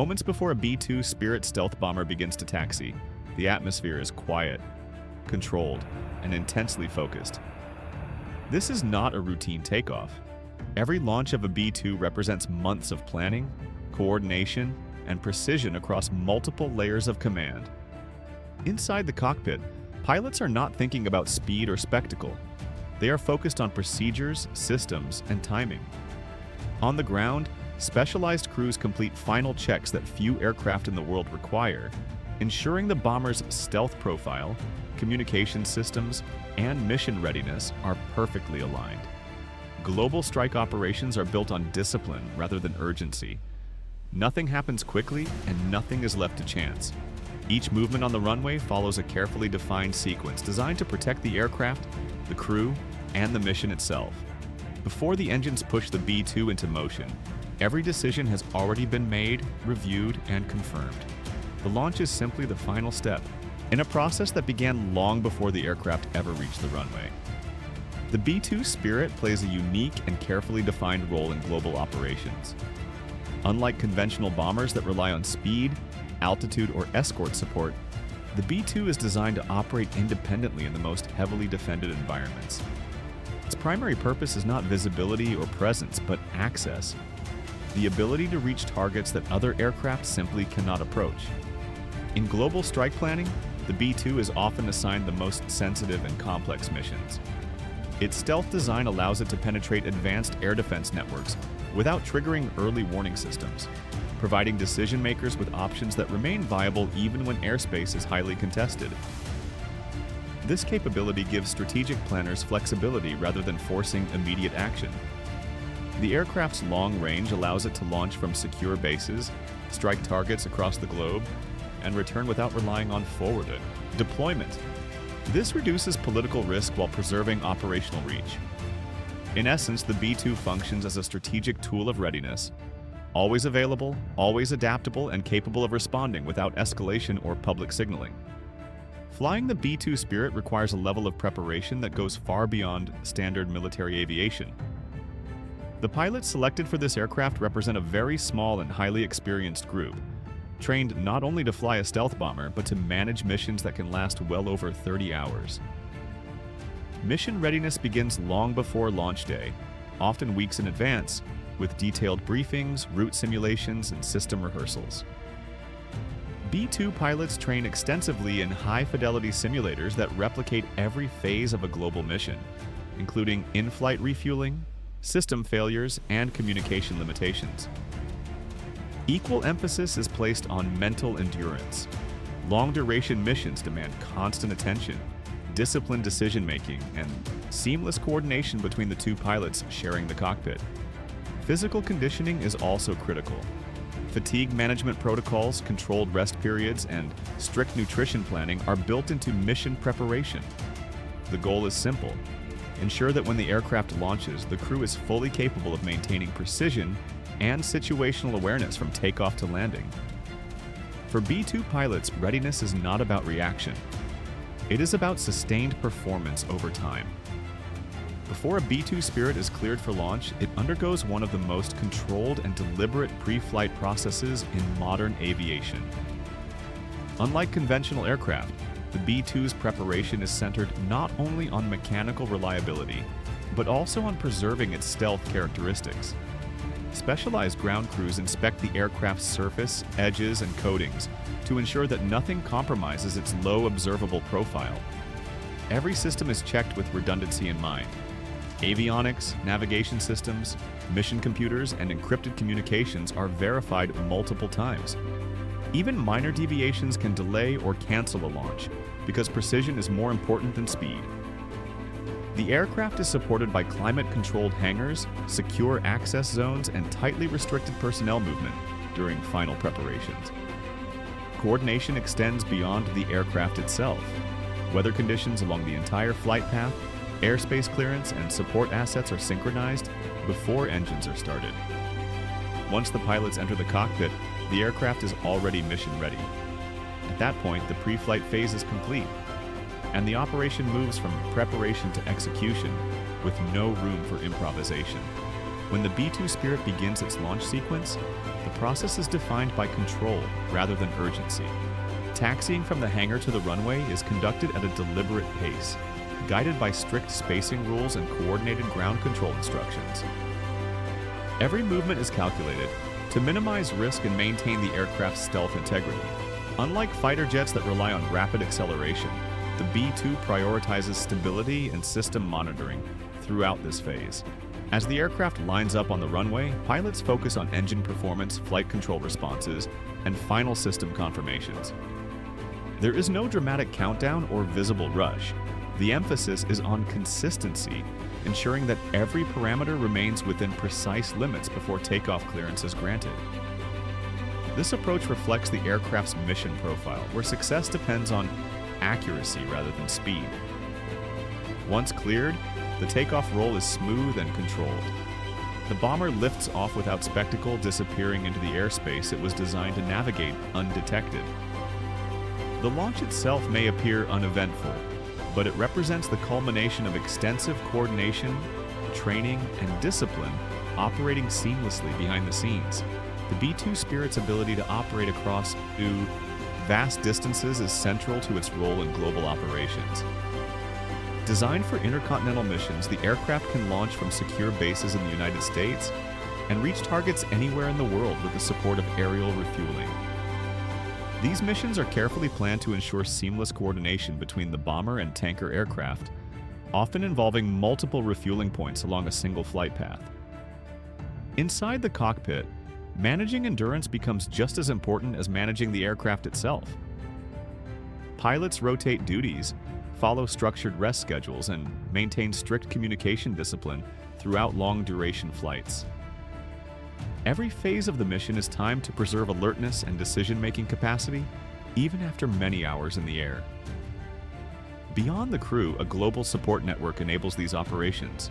Moments before a B-2 Spirit stealth bomber begins to taxi, the atmosphere is quiet, controlled, and intensely focused. This is not a routine takeoff. Every launch of a B-2 represents months of planning, coordination, and precision across multiple layers of command. Inside the cockpit, pilots are not thinking about speed or spectacle. They are focused on procedures, systems, and timing. On the ground, specialized crews complete final checks that few aircraft in the world require, ensuring the bomber's stealth profile, communication systems, and mission readiness are perfectly aligned. Global strike operations are built on discipline rather than urgency. Nothing happens quickly, and nothing is left to chance. Each movement on the runway follows a carefully defined sequence designed to protect the aircraft, the crew, and the mission itself. Before the engines push the B-2 into motion, every decision has already been made, reviewed, and confirmed. The launch is simply the final step, in a process that began long before the aircraft ever reached the runway. The B-2 Spirit plays a unique and carefully defined role in global operations. Unlike conventional bombers that rely on speed, altitude, or escort support, the B-2 is designed to operate independently in the most heavily defended environments. Its primary purpose is not visibility or presence, but access, the ability to reach targets that other aircraft simply cannot approach. In global strike planning, the B-2 is often assigned the most sensitive and complex missions. Its stealth design allows it to penetrate advanced air defense networks without triggering early warning systems, providing decision-makers with options that remain viable even when airspace is highly contested. This capability gives strategic planners flexibility rather than forcing immediate action. The aircraft's long range allows it to launch from secure bases, strike targets across the globe, and return without relying on forward deployment. This reduces political risk while preserving operational reach. In essence, the B-2 functions as a strategic tool of readiness, always available, always adaptable, and capable of responding without escalation or public signaling. Flying the B-2 Spirit requires a level of preparation that goes far beyond standard military aviation. The pilots selected for this aircraft represent a very small and highly experienced group, trained not only to fly a stealth bomber, but to manage missions that can last well over 30 hours. Mission readiness begins long before launch day, often weeks in advance, with detailed briefings, route simulations, and system rehearsals. B-2 pilots train extensively in high-fidelity simulators that replicate every phase of a global mission, including in-flight refueling, system failures, and communication limitations. Equal emphasis is placed on mental endurance. Long-duration missions demand constant attention, disciplined decision-making, and seamless coordination between the two pilots sharing the cockpit. Physical conditioning is also critical. Fatigue management protocols, controlled rest periods, and strict nutrition planning are built into mission preparation. The goal is simple: ensure that when the aircraft launches, the crew is fully capable of maintaining precision and situational awareness from takeoff to landing. For B-2 pilots, readiness is not about reaction. It is about sustained performance over time. Before a B-2 Spirit is cleared for launch, it undergoes one of the most controlled and deliberate pre-flight processes in modern aviation. Unlike conventional aircraft, the B-2's preparation is centered not only on mechanical reliability, but also on preserving its stealth characteristics. Specialized ground crews inspect the aircraft's surface, edges, and coatings to ensure that nothing compromises its low-observable profile. Every system is checked with redundancy in mind. Avionics, navigation systems, mission computers, and encrypted communications are verified multiple times. Even minor deviations can delay or cancel a launch, because precision is more important than speed. The aircraft is supported by climate-controlled hangars, secure access zones, and tightly restricted personnel movement during final preparations. Coordination extends beyond the aircraft itself. Weather conditions along the entire flight path, airspace clearance, and support assets are synchronized before engines are started. Once the pilots enter the cockpit, the aircraft is already mission ready. At that point, the pre-flight phase is complete, and the operation moves from preparation to execution with no room for improvisation. When the B-2 Spirit begins its launch sequence, the process is defined by control rather than urgency. Taxiing from the hangar to the runway is conducted at a deliberate pace, guided by strict spacing rules and coordinated ground control instructions. Every movement is calculated to minimize risk and maintain the aircraft's stealth integrity. Unlike fighter jets that rely on rapid acceleration, the B-2 prioritizes stability and system monitoring throughout this phase. As the aircraft lines up on the runway, pilots focus on engine performance, flight control responses, and final system confirmations. There is no dramatic countdown or visible rush. The emphasis is on consistency, ensuring that every parameter remains within precise limits before takeoff clearance is granted. This approach reflects the aircraft's mission profile, where success depends on accuracy rather than speed. Once cleared, the takeoff roll is smooth and controlled. The bomber lifts off without spectacle, disappearing into the airspace it was designed to navigate undetected. The launch itself may appear uneventful, but it represents the culmination of extensive coordination, training, and discipline operating seamlessly behind the scenes. The B-2 Spirit's ability to operate across vast distances is central to its role in global operations. Designed for intercontinental missions, the aircraft can launch from secure bases in the United States and reach targets anywhere in the world with the support of aerial refueling. These missions are carefully planned to ensure seamless coordination between the bomber and tanker aircraft, often involving multiple refueling points along a single flight path. Inside the cockpit, managing endurance becomes just as important as managing the aircraft itself. Pilots rotate duties, follow structured rest schedules, and maintain strict communication discipline throughout long-duration flights. Every phase of the mission is timed to preserve alertness and decision-making capacity, even after many hours in the air. Beyond the crew, a global support network enables these operations.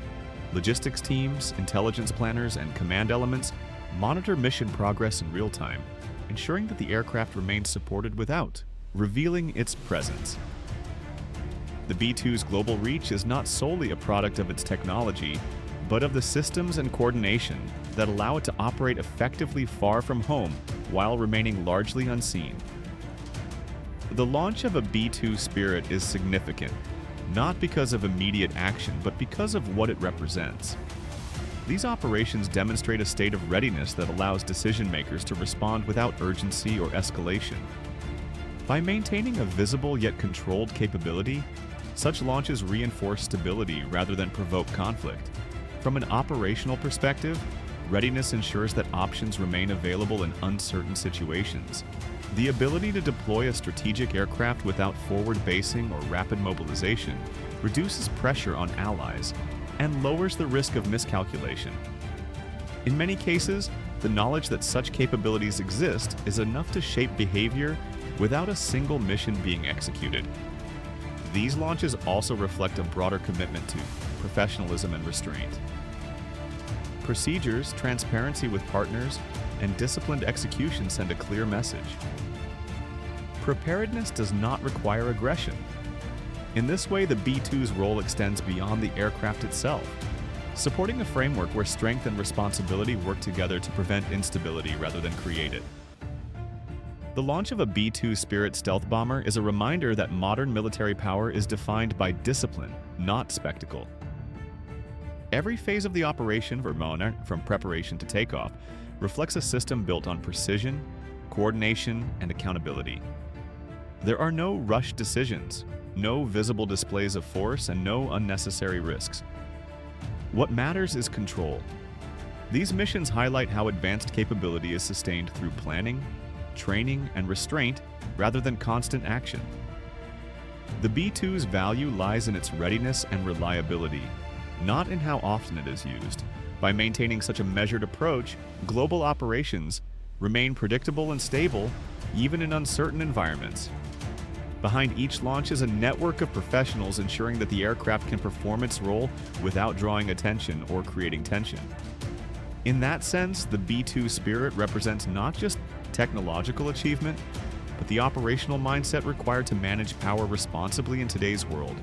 Logistics teams, intelligence planners, and command elements monitor mission progress in real time, ensuring that the aircraft remains supported without revealing its presence. The B-2's global reach is not solely a product of its technology, but of the systems and coordination that allow it to operate effectively far from home while remaining largely unseen. The launch of a B-2 Spirit is significant, not because of immediate action, but because of what it represents. These operations demonstrate a state of readiness that allows decision-makers to respond without urgency or escalation. By maintaining a visible yet controlled capability, such launches reinforce stability rather than provoke conflict. From an operational perspective, readiness ensures that options remain available in uncertain situations. The ability to deploy a strategic aircraft without forward basing or rapid mobilization reduces pressure on allies and lowers the risk of miscalculation. In many cases, the knowledge that such capabilities exist is enough to shape behavior without a single mission being executed. These launches also reflect a broader commitment to professionalism and restraint. Procedures, transparency with partners, and disciplined execution send a clear message. Preparedness does not require aggression. In this way, the B-2's role extends beyond the aircraft itself, supporting a framework where strength and responsibility work together to prevent instability rather than create it. The launch of a B-2 Spirit stealth bomber is a reminder that modern military power is defined by discipline, not spectacle. Every phase of the operation, from preparation to takeoff, reflects a system built on precision, coordination, and accountability. There are no rushed decisions, no visible displays of force, and no unnecessary risks. What matters is control. These missions highlight how advanced capability is sustained through planning, training, and restraint rather than constant action. The B-2's value lies in its readiness and reliability, not in how often it is used. By maintaining such a measured approach, global operations remain predictable and stable, even in uncertain environments. Behind each launch is a network of professionals ensuring that the aircraft can perform its role without drawing attention or creating tension. In that sense, the B-2 Spirit represents not just technological achievement, but the operational mindset required to manage power responsibly in today's world.